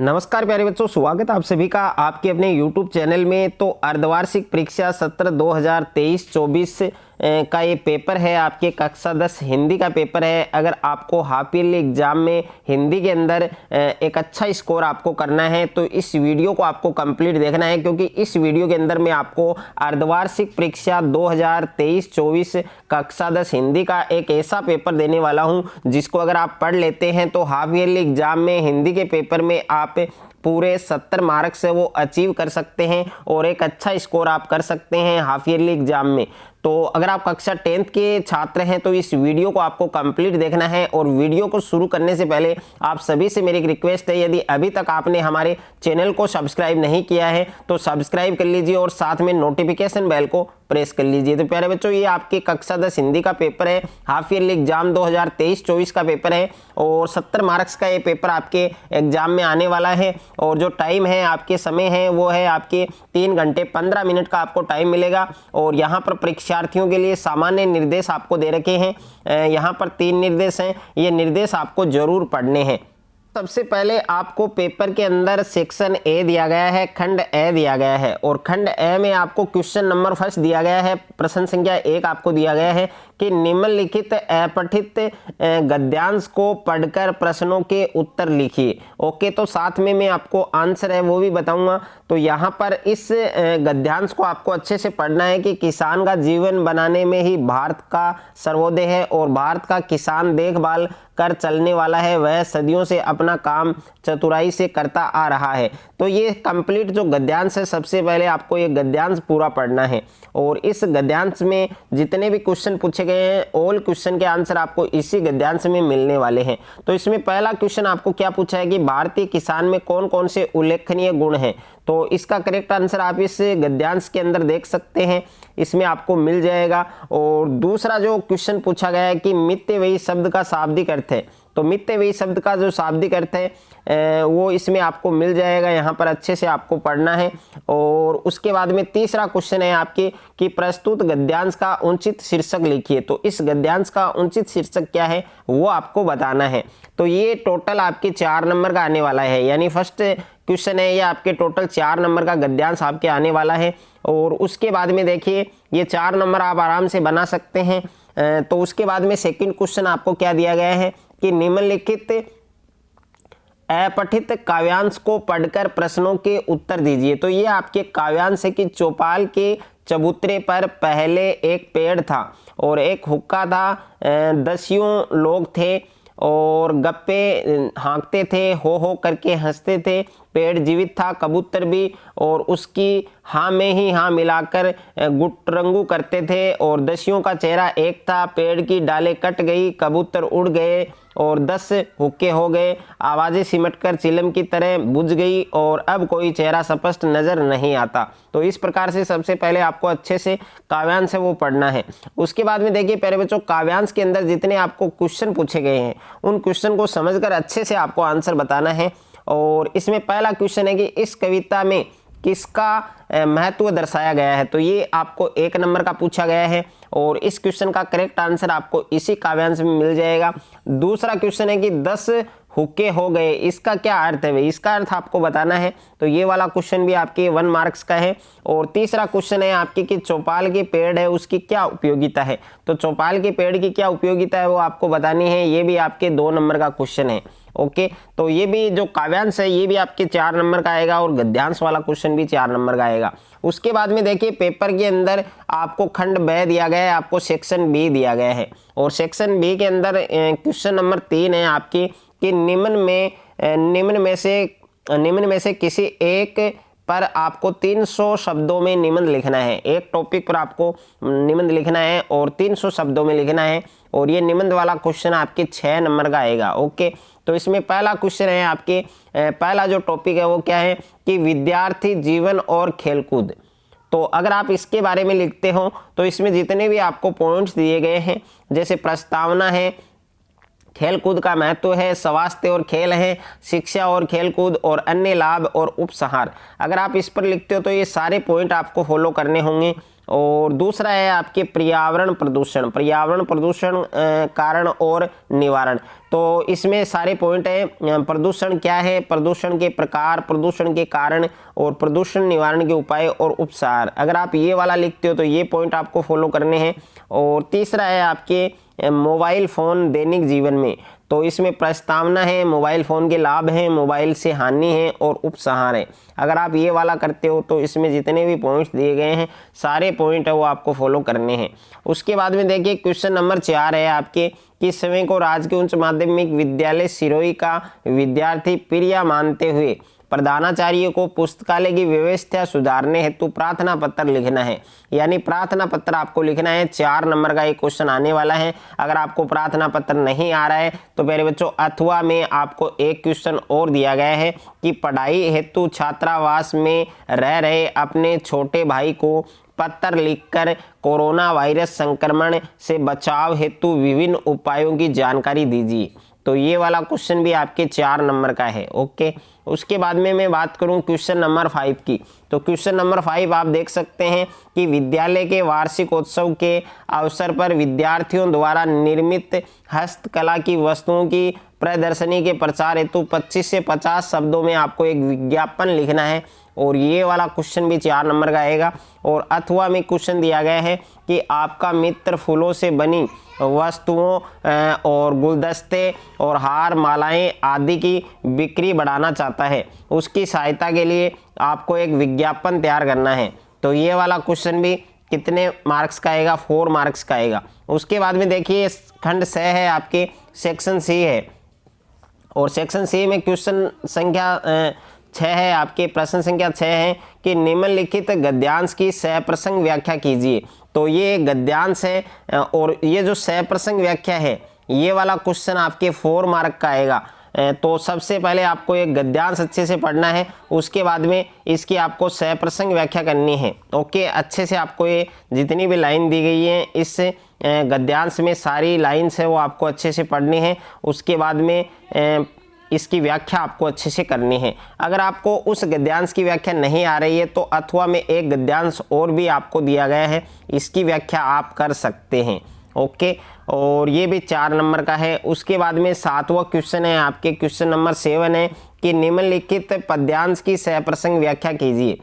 नमस्कार प्यारे बच्चों, स्वागत है आप सभी का आपके अपने YouTube चैनल में। तो अर्धवार्षिक परीक्षा सत्र 2023-24 का ये पेपर है, आपके कक्षा 10 हिंदी का पेपर है। अगर आपको हाफ ईयरली एग्जाम में हिंदी के अंदर एक अच्छा स्कोर आपको करना है तो इस वीडियो को आपको कंप्लीट देखना है, क्योंकि इस वीडियो के अंदर मैं आपको अर्धवार्षिक परीक्षा 2023-24 कक्षा 10 हिंदी का एक ऐसा पेपर देने वाला हूं जिसको अगर आप पढ़ लेते हैं तो हाफ ईयरली एग्जाम में हिंदी के पेपर में आप पूरे 70 मार्क्स से वो अचीव कर सकते हैं और एक अच्छा स्कोर आप कर सकते हैं हाफ ईयरली एग्जाम में। तो अगर आप कक्षा 10th के छात्र हैं तो इस वीडियो को आपको कंप्लीट देखना है। और वीडियो को शुरू करने से पहले आप सभी से मेरी एक रिक्वेस्ट है, यदि अभी तक आपने हमारे चैनल को सब्सक्राइब नहीं किया है तो सब्सक्राइब कर लीजिए और साथ में नोटिफिकेशन बेल को प्रेस कर लीजिए। तो प्यारे बच्चों, ये आपके कक्षा 10 हिंदी का पेपर है, हाफ ईयरली एग्जाम 2023-24 का पेपर है और 70 मार्क्स का ये पेपर आपके एग्जाम में आने वाला है। और जो टाइम है, आपके समय है, वो है आपके 3 घंटे 15 मिनट का आपको टाइम मिलेगा। और यहाँ पर परीक्षार्थियों के लिए सामान्य निर्देश आपको दे रखे हैं। यहाँ पर 3 निर्देश हैं, ये निर्देश आपको जरूर पढ़ने हैं। सबसे पहले आपको पेपर के अंदर सेक्शन ए दिया गया है, खंड ए दिया गया है और खंड ए में आपको क्वेश्चन नंबर फर्स्ट दिया गया है, प्रश्न संख्या 1 आपको दिया गया है कि निम्नलिखित अपठित गद्यांश को पढ़कर प्रश्नों के उत्तर लिखिए। ओके, तो साथ में मैं आपको आंसर है वो भी बताऊंगा। तो यहाँ पर इस गद्यांश को आपको अच्छे से पढ़ना है कि किसान का जीवन बनाने में ही भारत का सर्वोदय है और भारत का किसान देखभाल कर चलने वाला है, वह सदियों से अपना काम चतुराई से करता आ रहा है। तो ये कंप्लीट जो गद्यांश है, सबसे पहले आपको ये गद्यांश पूरा पढ़ना है और इस गद्यांश में जितने भी क्वेश्चन पूछे गए हैं ऑल क्वेश्चन के आंसर आपको इसी गद्यांश में मिलने वाले हैं। तो इसमें पहला क्वेश्चन आपको क्या पूछा है कि भारतीय किसान में कौन कौन से उल्लेखनीय गुण हैं। तो इसका करेक्ट आंसर आप इस गद्यांश के अंदर देख सकते हैं, इसमें आपको मिल जाएगा। और दूसरा जो क्वेश्चन पूछा गया है कि मितव्ययी शब्द का शाब्दिक अर्थ है, तो मितव्ययी शब्द का जो शाब्दिक अर्थ है वो इसमें आपको मिल जाएगा, यहाँ पर अच्छे से आपको पढ़ना है। और उसके बाद में तीसरा क्वेश्चन है आपके कि प्रस्तुत गद्यांश का उचित शीर्षक लिखिए। तो इस गद्यांश का उचित शीर्षक क्या है वो आपको बताना है। तो ये टोटल आपके 4 नंबर का आने वाला है, यानी फर्स्ट क्वेश्चन है ये आपके टोटल 4 नंबर का गद्यांश आपके आने वाला है। और उसके बाद में देखिए ये 4 नंबर आप आराम से बना सकते हैं। तो उसके बाद में सेकंड क्वेश्चन आपको क्या दिया गया है कि निम्नलिखित अपठित काव्यांश को पढ़कर प्रश्नों के उत्तर दीजिए। तो ये आपके काव्यांश है कि चौपाल के चबूतरे पर पहले एक पेड़ था और एक हुक्का था, 10 लोग थे और गप्पे हाँकते थे, हो करके हंसते थे, पेड़ जीवित था, कबूतर भी, और उसकी हाँ में ही हाँ मिलाकर गुटरंगू करते थे और 10 का चेहरा एक था, पेड़ की डालें कट गई, कबूतर उड़ गए और 10 हुक्के हो गए, आवाज़ें सिमटकर चिलम की तरह बुझ गई और अब कोई चेहरा स्पष्ट नज़र नहीं आता। तो इस प्रकार से सबसे पहले आपको अच्छे से काव्यांश है वो पढ़ना है। उसके बाद में देखिए प्यारे बच्चों, काव्यांश के अंदर जितने आपको क्वेश्चन पूछे गए हैं उन क्वेश्चन को समझकर अच्छे से आपको आंसर बताना है। और इसमें पहला क्वेश्चन है कि इस कविता में किसका महत्व दर्शाया गया है। तो ये आपको 1 नंबर का पूछा गया है और इस क्वेश्चन का करेक्ट आंसर आपको इसी काव्यांश में मिल जाएगा। दूसरा क्वेश्चन है कि 10 हुक्के हो गए, इसका क्या अर्थ है, इसका अर्थ आपको बताना है। तो ये वाला क्वेश्चन भी आपके 1 मार्क्स का है। और तीसरा क्वेश्चन है आपके कि चौपाल के पेड़ है उसकी क्या उपयोगिता है। तो चौपाल के पेड़ की क्या उपयोगिता है वो आपको बतानी है, ये भी आपके 2 नंबर का क्वेश्चन है। ओके, तो ये भी जो काव्यांश है ये भी आपके 4 नंबर का आएगा और गद्यांश वाला क्वेश्चन भी 4 नंबर का आएगा। उसके बाद में देखिए पेपर के अंदर आपको खंड ब दिया गया है, आपको सेक्शन बी दिया गया है और सेक्शन बी के अंदर क्वेश्चन नंबर 3 है आपकी कि निम्न में से किसी एक पर आपको 300 शब्दों में निबंध लिखना है। एक टॉपिक पर आपको निबंध लिखना है और 300 शब्दों में लिखना है और ये निबंध वाला क्वेश्चन आपके 6 नंबर का आएगा। ओके, तो इसमें पहला क्वेश्चन है आपके पहला जो टॉपिक है वो क्या है कि विद्यार्थी जीवन और खेलकूद। तो अगर आप इसके बारे में लिखते हो तो इसमें जितने भी आपको पॉइंट्स दिए गए हैं, जैसे प्रस्तावना है, खेलकूद का महत्व है, स्वास्थ्य और खेल है, शिक्षा और खेलकूद और अन्य लाभ और उपसंहार, अगर आप इस पर लिखते हो तो ये सारे पॉइंट आपको फॉलो करने होंगे। और दूसरा है आपके पर्यावरण प्रदूषण, पर्यावरण प्रदूषण कारण और निवारण। तो इसमें सारे पॉइंट है, प्रदूषण क्या है, प्रदूषण के प्रकार, प्रदूषण के कारण और प्रदूषण निवारण के उपाय और उपचार। अगर आप ये वाला लिखते हो तो ये पॉइंट आपको फॉलो करने हैं। और तीसरा है आपके मोबाइल फ़ोन दैनिक जीवन में, तो इसमें प्रस्तावना है, मोबाइल फ़ोन के लाभ हैं, मोबाइल से हानि है और उपसंहार है। अगर आप ये वाला करते हो तो इसमें जितने भी पॉइंट्स दिए गए हैं सारे पॉइंट है वो आपको फॉलो करने हैं। उसके बाद में देखिए क्वेश्चन नंबर 4 है आपके कि समय को राजकीय उच्च माध्यमिक विद्यालय सिरोही का विद्यार्थी प्रिय मानते हुए प्रधानाचार्य को पुस्तकालय की व्यवस्था सुधारने हेतु प्रार्थना पत्र लिखना है। यानी प्रार्थना पत्र आपको लिखना है। 4 नंबर का एक क्वेश्चन आने वाला है। अगर आपको प्रार्थना पत्र नहीं आ रहा है तो प्यारे बच्चों अथवा में आपको एक क्वेश्चन और दिया गया है कि पढ़ाई हेतु छात्रावास में रह रहे अपने छोटे भाई को पत्र लिखकर कोरोना वायरस संक्रमण से बचाव हेतु विभिन्न उपायों की जानकारी दीजिए। तो ये वाला क्वेश्चन भी आपके 4 नंबर का है। ओके, उसके बाद में मैं बात करूं क्वेश्चन नंबर 5 की। तो क्वेश्चन नंबर 5 आप देख सकते हैं कि विद्यालय के वार्षिकोत्सव के अवसर पर विद्यार्थियों द्वारा निर्मित हस्तकला की वस्तुओं की प्रदर्शनी के प्रचार हेतु 25 से 50 शब्दों में आपको एक विज्ञापन लिखना है। और ये वाला क्वेश्चन भी 4 नंबर का आएगा। और अथवा में क्वेश्चन दिया गया है कि आपका मित्र फूलों से बनी वस्तुओं और गुलदस्ते और हार मालाएं आदि की बिक्री बढ़ाना चाहता है, उसकी सहायता के लिए आपको एक विज्ञापन तैयार करना है। तो ये वाला क्वेश्चन भी कितने मार्क्स का आएगा, 4 मार्क्स का आएगा। उसके बाद में देखिए खंड 6 है आपके, सेक्शन सी है। और सेक्शन सी में क्वेश्चन संख्या 6 है आपके, प्रश्न संख्या 6 है कि निम्नलिखित गद्यांश की सप्रसंग व्याख्या कीजिए। तो ये गद्यांश है और ये जो सप्रसंग व्याख्या है ये वाला क्वेश्चन आपके 4 मार्क का आएगा। तो सबसे पहले आपको एक गद्यांश अच्छे से पढ़ना है, उसके बाद में इसकी आपको सप्रसंग व्याख्या करनी है। ओके, अच्छे से आपको ये जितनी भी लाइन दी गई है इस गद्यांश में सारी लाइन्स है वो आपको अच्छे से पढ़नी है। उसके बाद में इसकी व्याख्या आपको अच्छे से करनी है। अगर आपको उस गद्यांश की व्याख्या नहीं आ रही है तो अथवा में एक गद्यांश और भी आपको दिया गया है, इसकी व्याख्या आप कर सकते हैं। ओके, और ये भी 4 नंबर का है। उसके बाद में 7वां क्वेश्चन है आपके, क्वेश्चन नंबर 7 है कि निम्नलिखित पद्यांश की सप्रसंग व्याख्या कीजिए।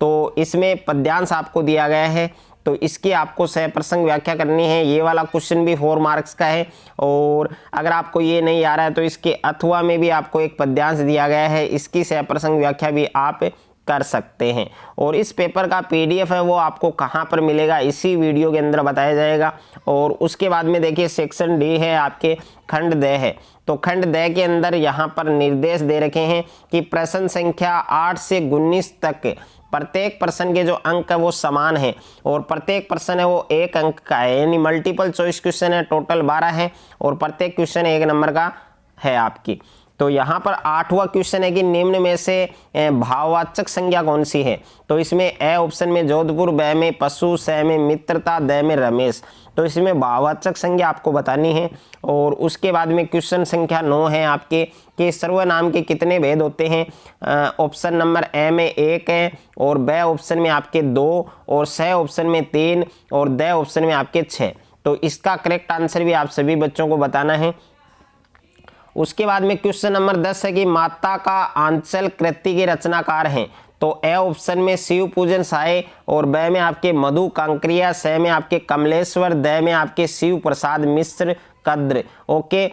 तो इसमें पद्यांश आपको दिया गया है तो इसकी आपको सप्रसंग व्याख्या करनी है। ये वाला क्वेश्चन भी 4 मार्क्स का है। और अगर आपको ये नहीं आ रहा है तो इसके अथवा में भी आपको एक पद्यांश दिया गया है, इसकी सप्रसंग व्याख्या भी आप कर सकते हैं। और इस पेपर का PDF है वो आपको कहाँ पर मिलेगा, इसी वीडियो के अंदर बताया जाएगा। और उसके बाद में देखिए सेक्शन डी है आपके, खंड द है। तो खंड द के अंदर यहाँ पर निर्देश दे रखे हैं कि प्रश्न संख्या 8 से 19 तक प्रत्येक प्रश्न के जो अंक है वो समान है और प्रत्येक प्रश्न है वो 1 अंक का है। यानी मल्टीपल चॉइस क्वेश्चन है, टोटल 12 है और प्रत्येक क्वेश्चन 1 नंबर का है आपकी। तो यहाँ पर 8वां क्वेश्चन है कि निम्न में से भाववाचक संज्ञा कौन सी है। तो इसमें ए ऑप्शन में जोधपुर, ब में पशु, स में मित्रता, द में रमेश। तो इसमें भाववाचक संज्ञा आपको बतानी है। और उसके बाद में क्वेश्चन संख्या 9 है आपके कि सर्वनाम के कितने भेद होते हैं। ऑप्शन नंबर ए में 1 है और ब ऑप्शन में आपके 2 और स ऑप्शन में 3 और द ऑप्शन में आपके 6। तो इसका करेक्ट आंसर भी आप सभी बच्चों को बताना है। उसके बाद में क्वेश्चन नंबर 10 है कि माता का आंचल कृति के रचनाकार हैं। तो ए ऑप्शन में शिव पूजन साय और ब में आपके मधु कांकरिया, स में आपके कमलेश्वर, द में आपके शिव प्रसाद मिश्र कद्र। ओके,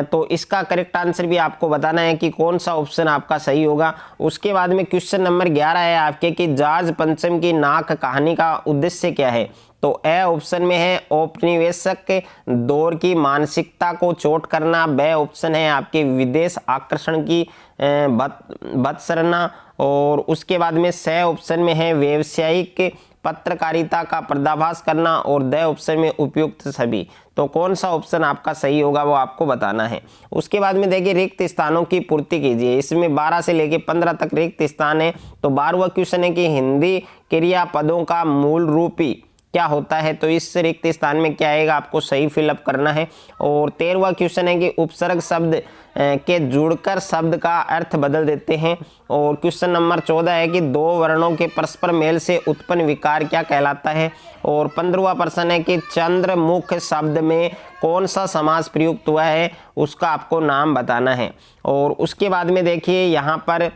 तो इसका करेक्ट आंसर भी आपको बताना है कि कौन सा ऑप्शन आपका सही होगा। उसके बाद में क्वेश्चन नंबर 11 है आपके कि जॉर्ज पंचम की नाक कहानी का उद्देश्य क्या है। तो ए ऑप्शन में है औपनिवेशिक दौर की मानसिकता को चोट करना, ब ऑप्शन है आपके विदेश आकर्षण की बदसरना और उसके बाद में स ऑप्शन में है व्यावसायिक पत्रकारिता का पर्दाफाश करना और द ऑप्शन में उपयुक्त सभी। तो कौन सा ऑप्शन आपका सही होगा वो आपको बताना है। उसके बाद में देखिए रिक्त स्थानों की पूर्ति कीजिए। इसमें 12 से लेकर 15 तक रिक्त स्थान है। तो 12वां क्वेश्चन है कि हिंदी क्रियापदों का मूल रूपी क्या होता है, तो इस रिक्त स्थान में क्या आएगा, आपको सही फिलअप करना है। और 13वां क्वेश्चन है कि उपसर्ग शब्द के जुड़कर शब्द का अर्थ बदल देते हैं। और क्वेश्चन नंबर 14 है कि दो वर्णों के परस्पर मेल से उत्पन्न विकार क्या कहलाता है। और 15वां प्रश्न है कि चंद्रमुख शब्द में कौन सा समास प्रयुक्त हुआ है, उसका आपको नाम बताना है। और उसके बाद में देखिए यहाँ पर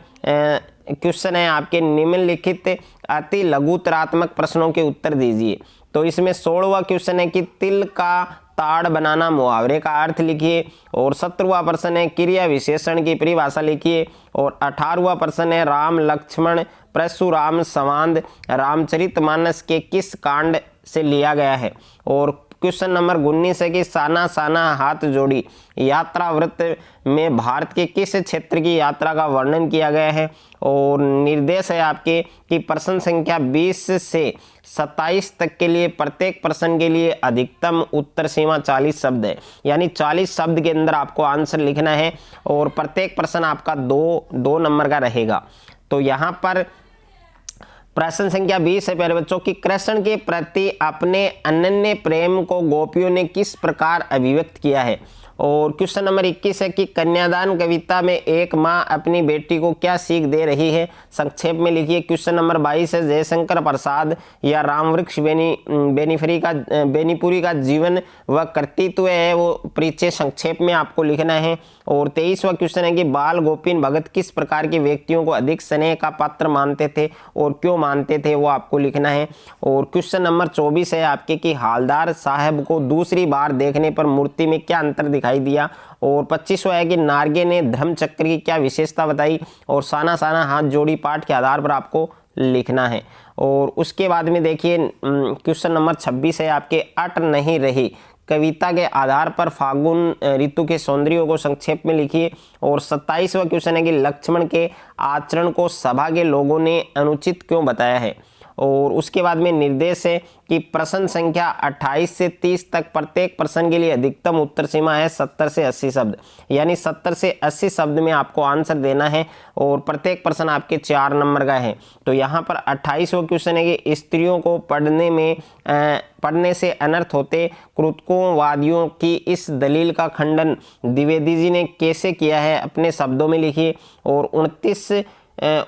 क्वेश्चन है आपके निम्नलिखित अति लघुतरात्मक प्रश्नों के उत्तर दीजिए। तो इसमें 16वां क्वेश्चन है कि तिल का ताड़ बनाना मुहावरे का अर्थ लिखिए। और 17वां प्रश्न है क्रिया विशेषण की परिभाषा लिखिए। और 18वां प्रश्न है राम लक्ष्मण परशुराम संवाद रामचरितमानस के किस कांड से लिया गया है। और क्वेश्चन नंबर 19 है कि साना साना हाथ जोड़ी यात्रा वृत्त में भारत के किस क्षेत्र की यात्रा का वर्णन किया गया है। और निर्देश है आपके कि प्रश्न संख्या 20 से 27 तक के लिए प्रत्येक प्रश्न के लिए अधिकतम उत्तर सीमा 40 शब्द है, यानी 40 शब्द के अंदर आपको आंसर लिखना है। और प्रत्येक प्रश्न आपका दो नंबर का रहेगा। तो यहाँ पर प्रश्न संख्या 20 है प्यारे बच्चों की कृष्ण के प्रति अपने अनन्य प्रेम को गोपियों ने किस प्रकार अभिव्यक्त किया है। और क्वेश्चन नंबर 21 है कि कन्यादान कविता में एक माँ अपनी बेटी को क्या सीख दे रही है, संक्षेप में लिखिए। क्वेश्चन नंबर 22 है जयशंकर प्रसाद या रामवृक्ष बेनीपुरी का जीवन व कर्तृत्व है वो परिचय संक्षेप में आपको लिखना है। और 23वां क्वेश्चन है कि बाल गोपीन भगत किस प्रकार के व्यक्तियों को अधिक स्नेह का पात्र मानते थे और क्यों मानते थे, वो आपको लिखना है। और क्वेश्चन नंबर 24 है आपके कि हालदार साहब को दूसरी बार देखने पर मूर्ति में क्या अंतर दिखाई दिया। और 25वां है कि नार्गे ने धर्मचक्र की क्या विशेषता बताई। और साना साना हाथ जोड़ी पाठ के आधार पर आपको लिखना है। और उसके बाद में देखिए क्वेश्चन नंबर 26 है आपके अट नहीं रही कविता के आधार पर फागुन ऋतु के सौंदर्य को संक्षेप में लिखिए। और 27वां क्वेश्चन है कि लक्ष्मण के आचरण को सभा के लोगों ने अनुचित क्यों बताया है। और उसके बाद में निर्देश है कि प्रश्न संख्या 28 से 30 तक प्रत्येक प्रश्न के लिए अधिकतम उत्तर सीमा है 70 से 80 शब्द, यानी 70 से 80 शब्द में आपको आंसर देना है। और प्रत्येक प्रश्न आपके 4 नंबर का है। तो यहाँ पर 28वां क्वेश्चन है कि स्त्रियों को पढ़ने से अनर्थ होते कृतकोवादियों की इस दलील का खंडन द्विवेदी जी ने कैसे किया है, अपने शब्दों में लिखिए। और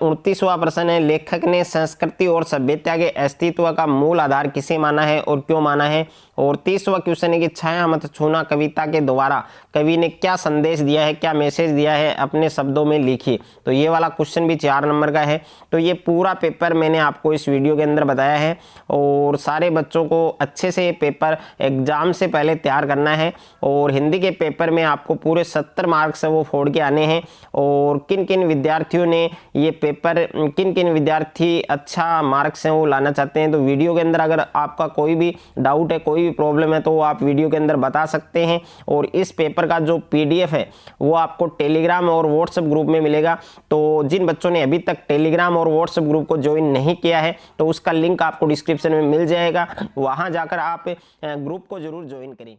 29वां प्रश्न है लेखक ने संस्कृति और सभ्यता के अस्तित्व का मूल आधार किसे माना है और क्यों माना है। और 30वां क्वेश्चन है कि छाया मत छूना कविता के द्वारा कवि ने क्या संदेश दिया है, क्या मैसेज दिया है, अपने शब्दों में लिखिए। तो ये वाला क्वेश्चन भी 4 नंबर का है। तो ये पूरा पेपर मैंने आपको इस वीडियो के अंदर बताया है। और सारे बच्चों को अच्छे से ये पेपर एग्जाम से पहले तैयार करना है। और हिंदी के पेपर में आपको पूरे 70 मार्क्स वो फोड़ के आने हैं। और किन किन विद्यार्थियों ने ये पेपर, किन किन विद्यार्थी अच्छा मार्क्स हैं वो लाना चाहते हैं, तो वीडियो के अंदर अगर आपका कोई भी डाउट है, कोई भी प्रॉब्लम है, तो वो आप वीडियो के अंदर बता सकते हैं। और इस पेपर का जो PDF है वो आपको टेलीग्राम और व्हाट्सएप ग्रुप में मिलेगा। तो जिन बच्चों ने अभी तक टेलीग्राम और व्हाट्सएप ग्रुप को ज्वाइन नहीं किया है तो उसका लिंक आपको डिस्क्रिप्शन में मिल जाएगा, वहाँ जाकर आप ग्रुप को जरूर ज्वाइन करें।